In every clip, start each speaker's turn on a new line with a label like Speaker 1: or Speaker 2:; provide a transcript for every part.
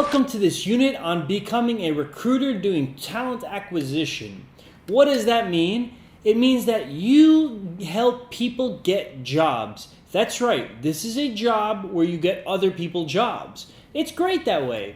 Speaker 1: Welcome to this unit on becoming a recruiter doing talent acquisition. What does that mean? It means that you help people get jobs. That's right, this is a job where you get other people jobs. It's great that way.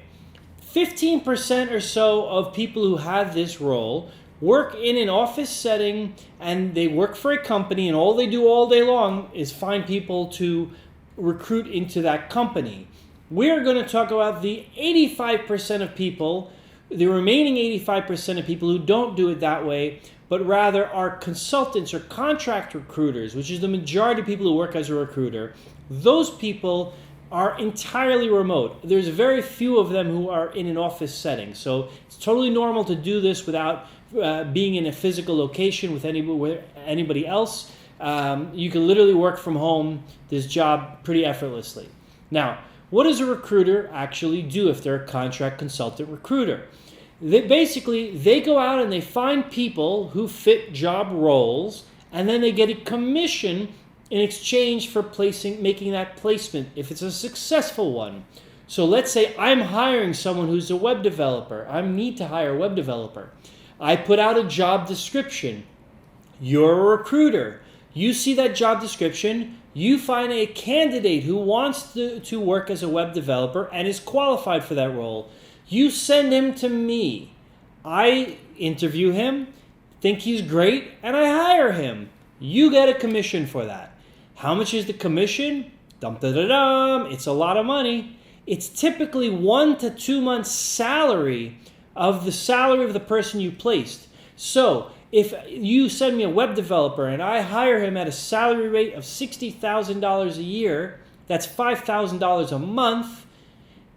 Speaker 1: 15% or so of people who have this role work in an office setting and they work for a company, and all they do all day long is find people to recruit into that company. We're going to talk about the 85% of people, the remaining 85% of people who don't do it that way, but rather are consultants or contract recruiters, which is the majority of people who work as a recruiter. Those people are entirely remote. There's very few of them who are in an office setting. So it's totally normal to do this without being in a physical location with anybody else. You can literally work from home this job pretty effortlessly. Now, what does a recruiter actually do if they're a contract consultant recruiter? They go out and they find people who fit job roles, and then they get a commission in exchange for making that placement if it's a successful one. So let's say I'm hiring someone who's a web developer. I need to hire a web developer. I put out a job description. You're a recruiter. You see that job description. You find a candidate who wants to work as a web developer and is qualified for that role. You send him to me. I interview him, think he's great, and I hire him. You get a commission for that. How much is the commission? Dum-da-da-dum. It's a lot of money. It's typically 1 to 2 months' salary of the salary of the person you placed. So if you send me a web developer and I hire him at a salary rate of $60,000 a year, that's $5,000 a month,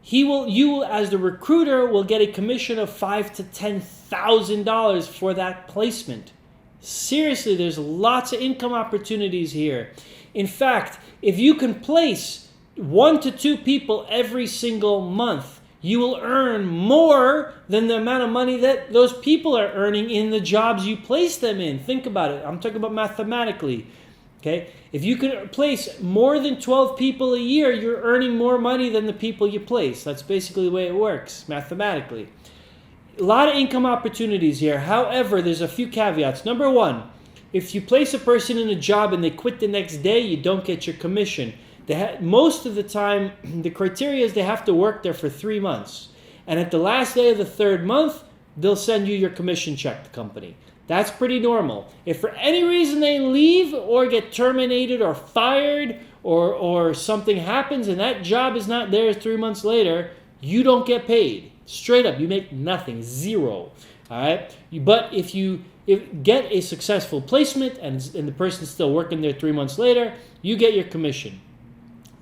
Speaker 1: you as the recruiter will get a commission of $5,000 to $10,000 for that placement. Seriously, there's lots of income opportunities here. In fact, if you can place 1 to 2 people every single month, you will earn more than the amount of money that those people are earning in the jobs you place them in. Think about it. I'm talking about mathematically. Okay? If you can place more than 12 people a year, you're earning more money than the people you place. That's basically the way it works mathematically. A lot of income opportunities here. However, there's a few caveats. Number one, if you place a person in a job and they quit the next day, you don't get your commission. Most of the time, the criteria is they have to work there for 3 months. And at the last day of the 3rd month, they'll send you your commission check, the company. That's pretty normal. If for any reason they leave or get terminated or fired or something happens and that job is not there 3 months later, you don't get paid. Straight up, you make nothing, zero. All right? But if you get a successful placement and the person's still working there 3 months later, you get your commission.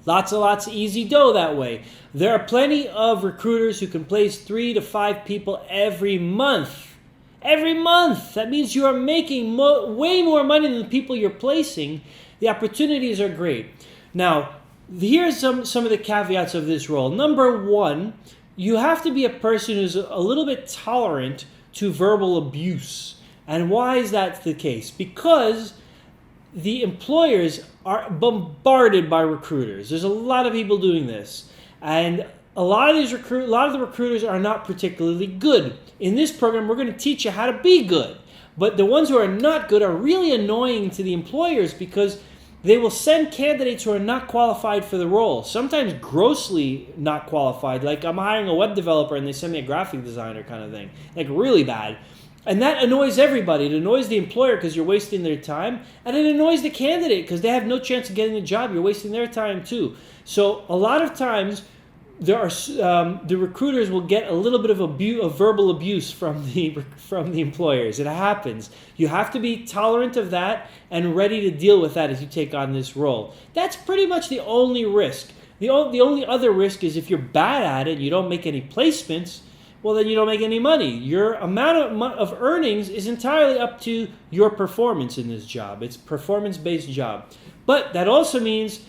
Speaker 1: Lots of easy dough that way. There are plenty of recruiters who can place 3 to 5 people every month. Every month! That means you are making way more money than the people you're placing. The opportunities are great. Now, here's some of the caveats of this role. Number one, you have to be a person who's a little bit tolerant to verbal abuse. And why is that the case? Because the employers are bombarded by recruiters. There's a lot of people doing this. And a lot of the recruiters are not particularly good. In this program, we're going to teach you how to be good. But the ones who are not good are really annoying to the employers because they will send candidates who are not qualified for the role, sometimes grossly not qualified. Like I'm hiring a web developer and they send me a graphic designer kind of thing. Like really bad. And that annoys everybody. It annoys the employer because you're wasting their time. And it annoys the candidate because they have no chance of getting the job. You're wasting their time too. So a lot of times, there are the recruiters will get a little bit of verbal abuse from the employers. It happens. You have to be tolerant of that and ready to deal with that as you take on this role. That's pretty much the only risk. The only other risk is if you're bad at it, you don't make any placements, well, then you don't make any money. Your amount of earnings is entirely up to your performance in this job. It's a performance-based job. But that also means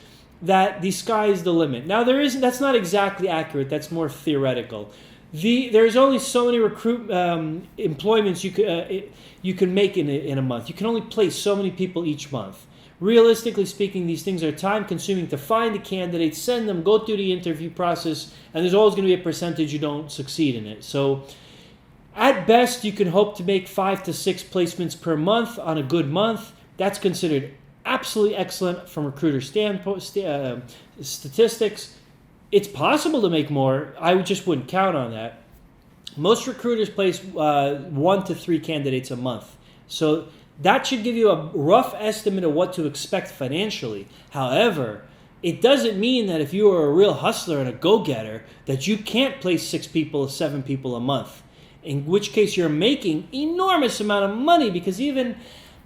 Speaker 1: that the sky is the limit. Now, that's not exactly accurate. That's more theoretical. There's only so many employments you can make in a month. You can only place so many people each month. realistically speaking, these things are time consuming to find the candidates, send them, go through the interview process, and there's always going to be a percentage you don't succeed in it. So at best, you can hope to make 5 to 6 placements per month on a good month. That's considered absolutely excellent from recruiter standpoint, statistics. It's possible to make more. I just wouldn't count on that. Most recruiters place 1 to 3 candidates a month. So that should give you a rough estimate of what to expect financially. However, it doesn't mean that if you are a real hustler and a go-getter that you can't place 6 people, 7 people a month. In which case you're making enormous amount of money, because even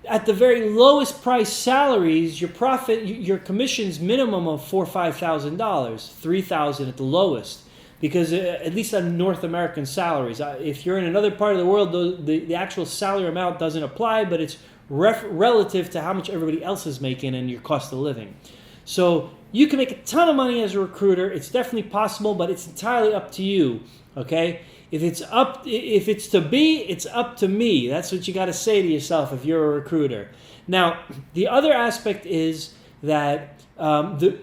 Speaker 1: at the very lowest price salaries, your profit, your commission's minimum of $4,000 or $5,000, $3,000 at the lowest. Because at least on North American salaries, if you're in another part of the world, the actual salary amount doesn't apply, but it's relative to how much everybody else is making and your cost of living. So you can make a ton of money as a recruiter. It's definitely possible, but it's entirely up to you. Okay. If it's to be, it's up to me. That's what you got to say to yourself if you're a recruiter. Now, the other aspect is that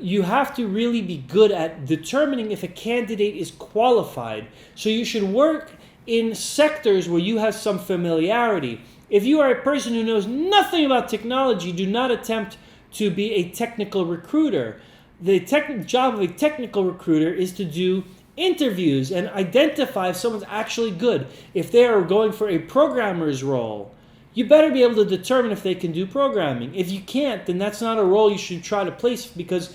Speaker 1: you have to really be good at determining if a candidate is qualified. So you should work in sectors where you have some familiarity. If you are a person who knows nothing about technology, do not attempt to be a technical recruiter. The job of a technical recruiter is to do interviews and identify if someone's actually good. If they are going for a programmer's role, you better be able to determine if they can do programming. If you can't, then that's not a role you should try to place, because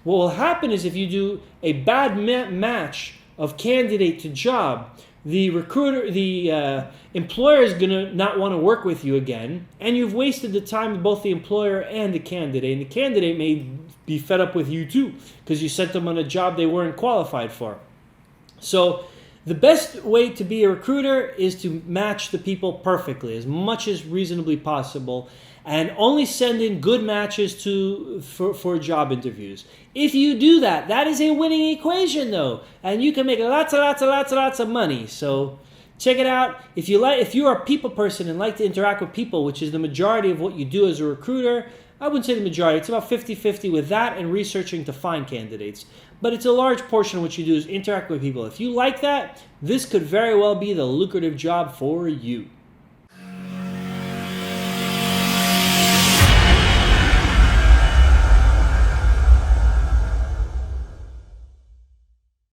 Speaker 1: what will happen is if you do a bad match of candidate to job, the employer is going to not want to work with you again, and you've wasted the time of both the employer and the candidate. And the candidate may be fed up with you too, because you sent them on a job they weren't qualified for. So the best way to be a recruiter is to match the people perfectly, as much as reasonably possible, and only send in good matches for job interviews. If you do that, that is a winning equation, though, and you can make lots of money. So check it out. If you are a people person and like to interact with people, which is the majority of what you do as a recruiter, I wouldn't say the majority. It's about 50-50 with that and researching to find candidates. But it's a large portion of what you do is interact with people. If you like that, this could very well be the lucrative job for you.